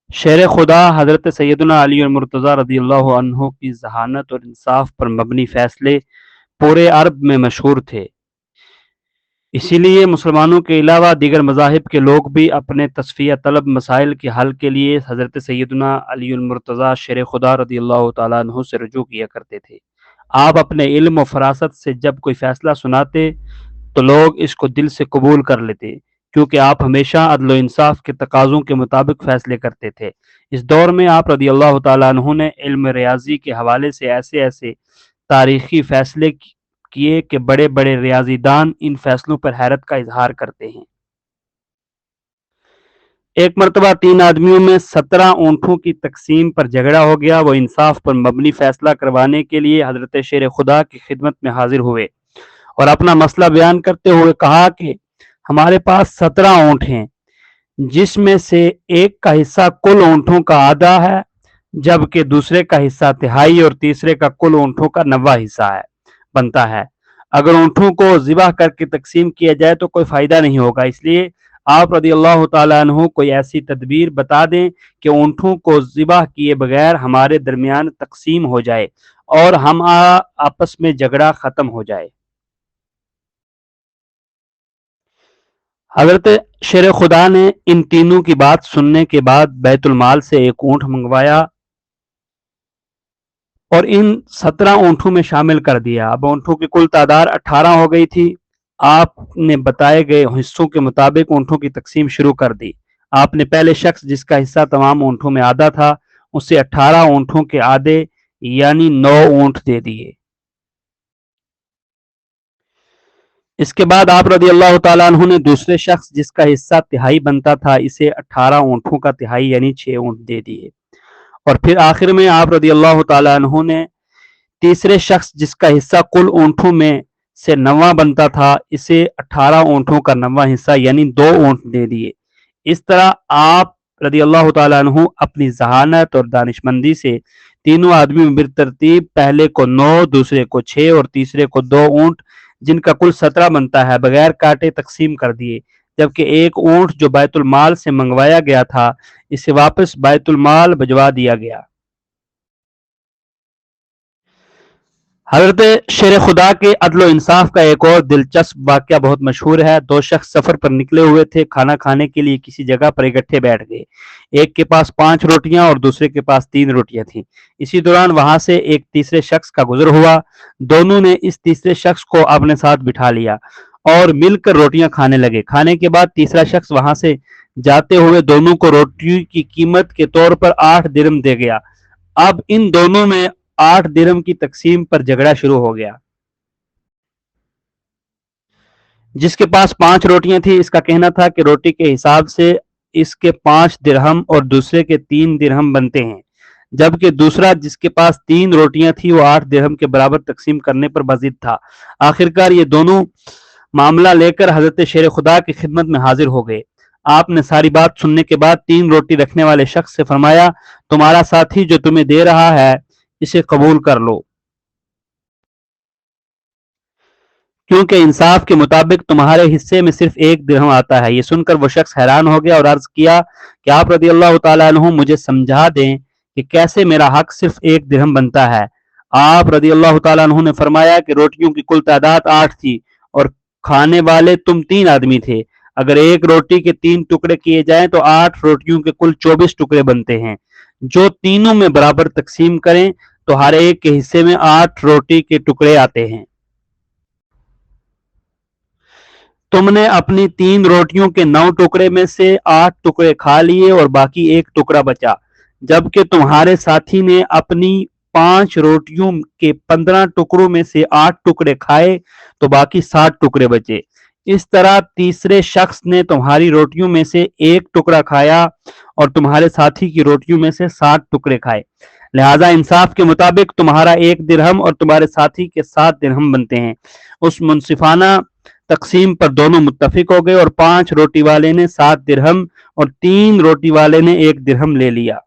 شیر خدا حضرت سیدنا علی المرتضیٰ رضی اللہ عنہ کی ذہانت اور انصاف پر مبنی فیصلے پورے عرب میں مشہور تھے، اسی لیے مسلمانوں کے علاوہ دیگر مذاہب کے لوگ بھی اپنے تصفیہ طلب مسائل کے حل کے لیے حضرت سیدنا علی المرتضیٰ شیر خدا رضی اللہ تعالیٰ عنہ سے رجوع کیا کرتے تھے۔ آپ اپنے علم و فراست سے جب کوئی فیصلہ سناتے تو لوگ اس کو دل سے قبول کر لیتے، کیونکہ آپ ہمیشہ عدل و انصاف کے تقاضوں کے مطابق فیصلے کرتے تھے۔ اس دور میں آپ رضی اللہ تعالیٰ عنہ نے علم ریاضی کے حوالے سے ایسے تاریخی فیصلے کیے کہ بڑے بڑے ریاضی دان ان فیصلوں پر حیرت کا اظہار کرتے ہیں۔ ایک مرتبہ 3 آدمیوں میں 17 اونٹوں کی تقسیم پر جھگڑا ہو گیا۔ وہ انصاف پر مبنی فیصلہ کروانے کے لیے حضرت شیر خدا کی خدمت میں حاضر ہوئے اور اپنا مسئلہ بیان کرتے ہوئے کہا کہ ہمارے پاس 17 اونٹ ہیں، جس میں سے ایک کا حصہ کل اونٹوں کا آدھا ہے، جبکہ دوسرے کا حصہ تہائی اور تیسرے کا کل اونٹوں کا 90 حصہ بنتا ہے۔ اگر اونٹوں کو ذبح کر کے تقسیم کیا جائے تو کوئی فائدہ نہیں ہوگا، اس لیے آپ رضی اللہ تعالیٰ عنہ کوئی ایسی تدبیر بتا دیں کہ اونٹوں کو ذبح کیے بغیر ہمارے درمیان تقسیم ہو جائے اور ہم آپس میں جھگڑا ختم ہو جائے۔ حضرت شیر خدا نے ان تینوں کی بات سننے کے بعد بیت المال سے ایک اونٹ منگوایا اور ان 17 اونٹوں میں شامل کر دیا۔ اب اونٹوں کی کل تعداد 18 ہو گئی تھی۔ آپ نے بتائے گئے حصوں کے مطابق اونٹوں کی تقسیم شروع کر دی۔ آپ نے پہلے شخص جس کا حصہ تمام اونٹوں میں آدھا تھا اسے 18 اونٹوں کے آدھے یعنی 9 اونٹ دے دیے۔ اس کے بعد آپ رضی اللہ تعالیٰ عنہ نے دوسرے شخص جس کا حصہ تہائی بنتا تھا اسے 18 اونٹوں کا تہائی یعنی 6 اونٹ دے دیے، اور پھر آخر میں آپ رضی اللہ تعالیٰ عنہ نے تیسرے شخص جس کا حصہ کل اونٹوں میں سے 90 بنتا تھا اسے 18 اونٹوں کا 90 حصہ یعنی 2 اونٹ دے دیے۔ اس طرح آپ رضی اللہ تعالیٰ عنہ اپنی ذہانت اور دانشمندی سے تینوں آدمیوں میں بالترتیب پہلے کو 9، دوسرے کو 6 اور تیسرے کو 2 اونٹ جن کا کل 17 بنتا ہے بغیر کاٹے تقسیم کر دیے، جبکہ ایک اونٹ جو بیت المال سے منگوایا گیا تھا اسے واپس بیت المال بھجوا دیا گیا۔ حضرت شیر خدا کے عدل و انصاف کا ایک اور دلچسپ واقعہ بہت مشہور ہے۔ 2 شخص سفر پر نکلے ہوئے تھے، کھانا کھانے کے لیے کسی جگہ پر اکٹھے بیٹھ گئے۔ ایک کے پاس 5 روٹیاں اور دوسرے کے پاس 3 روٹیاں تھیں۔ اسی دوران وہاں سے ایک تیسرے شخص کا گزر ہوا۔ دونوں نے اس تیسرے شخص کو اپنے ساتھ بٹھا لیا اور مل کر روٹیاں کھانے لگے۔ کھانے کے بعد تیسرا شخص وہاں سے جاتے ہوئے دونوں کو روٹی کی قیمت کے طور پر 8 درہم دے گیا۔ اب ان دونوں میں 8 درہم کی تقسیم پر جھگڑا شروع ہو گیا۔ جس کے پاس 5 روٹیاں تھیں اس کا کہنا تھا کہ روٹی کے حساب سے اس کے 5 درہم اور دوسرے کے 3 درہم بنتے ہیں، جبکہ دوسرا جس کے پاس 3 روٹیاں تھیں وہ 8 درہم کے برابر تقسیم کرنے پر بضد تھا۔ آخرکار یہ دونوں معاملہ لے کر حضرت شیر خدا کی خدمت میں حاضر ہو گئے۔ آپ نے ساری بات سننے کے بعد 3 روٹی رکھنے والے شخص سے فرمایا، تمہارا ساتھی جو تمہیں دے رہا ہے اسے قبول کر لو، کیونکہ انصاف کے مطابق تمہارے حصے میں صرف 1 درہم آتا ہے۔ یہ سن کر وہ شخص حیران ہو گیا اور عرض کیا کہ آپ رضی اللہ تعالیٰ عنہ مجھے سمجھا دیں کہ کیسے میرا حق صرف 1 درہم بنتا ہے۔ آپ رضی اللہ تعالیٰ عنہ نے فرمایا کہ روٹیوں کی کل تعداد 8 تھی اور کھانے والے تم 3 آدمی تھے۔ اگر ایک روٹی کے 3 ٹکڑے کیے جائیں تو 8 روٹیوں کے کل 24 ٹکڑے بنتے ہیں، جو تینوں میں برابر تقسیم کریں تو ہر ایک کے حصے میں 8 روٹی کے ٹکڑے آتے ہیں۔ تم نے اپنی 3 روٹیوں کے 9 ٹکڑے میں سے 8 ٹکڑے کھا لیے اور باقی 1 ٹکڑا بچا، جبکہ تمہارے ساتھی نے اپنی 5 روٹیوں کے 15 ٹکڑوں میں سے 8 ٹکڑے کھائے تو باقی 7 ٹکڑے بچے۔ اس طرح تیسرے شخص نے تمہاری روٹیوں میں سے 1 ٹکڑا کھایا اور تمہارے ساتھی کی روٹیوں میں سے 7 ٹکڑے کھائے، لہذا انصاف کے مطابق تمہارا 1 درہم اور تمہارے ساتھی کے 7 درہم بنتے ہیں۔ اس منصفانہ تقسیم پر دونوں متفق ہو گئے اور 5 روٹی والے نے 7 درہم اور 3 روٹی والے نے 1 درہم لے لیا۔